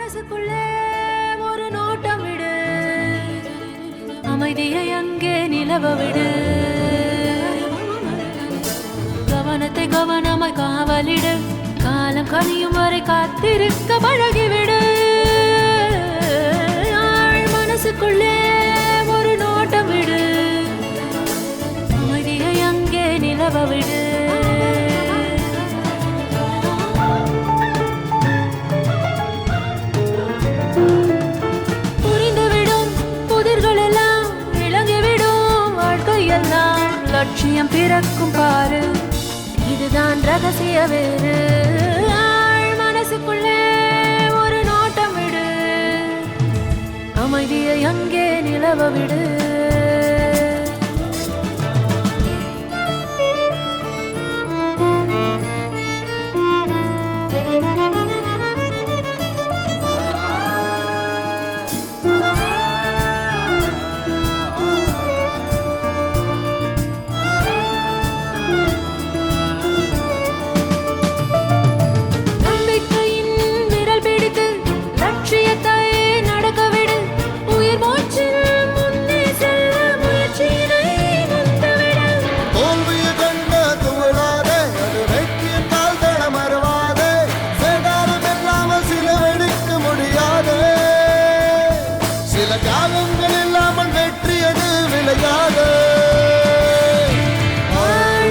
மனசுக்குள்ளே ஒரு நோட்டம் விடு, அமைதியை அங்கே நிலவ விடு, கவனத்தை கவனமாய் காவலிடு, காலம் கனியும் வரை காத்திருக்க பழகிவிடு. மனசுக்குள்ளே ஒரு நோட்டம் விடு, அமைதியை அங்கே நிலவ விடு. புரிந்துவிடும் புதிர்கள் எல்லாம் விளங்கிவிடும், வாழ்க்கையெல்லாம் லட்சியம் பிறக்கும் பாரு, இதுதான் ரகசிய வேறு. மனசுக்குள்ளே ஒரு நோட்டம் விடு, அமைதியை அங்கே நிலவ விடு.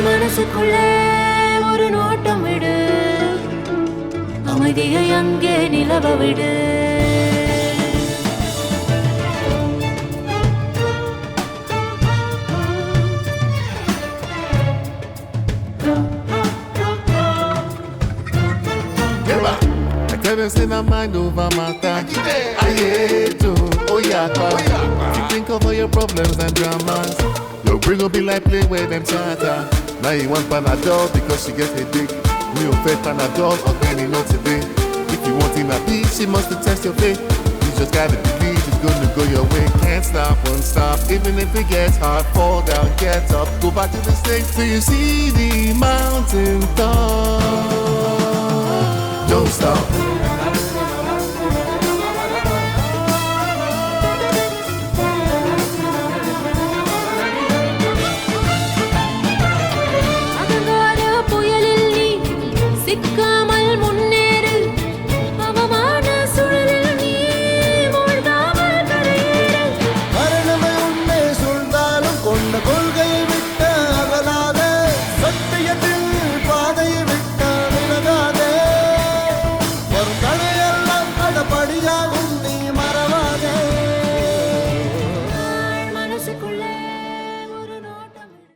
மனசுக்குள்ளே ஒரு நோட்டம் விடு, அமைதியை அங்கே நிலவ விடு. Say my mind over matter. I hate to, oh yeah, you think of all your problems and dramas. Your brain will be like play where them chatter. Now you want Panadol because she gets a dick. Me or fed Panadol or any not today. If you want in a beat, she must test your faith. You just gotta believe it's gonna go your way. Can't stop, won't stop. Even if it gets hard, fall down, get up, go back to the stage till you see the mountain top.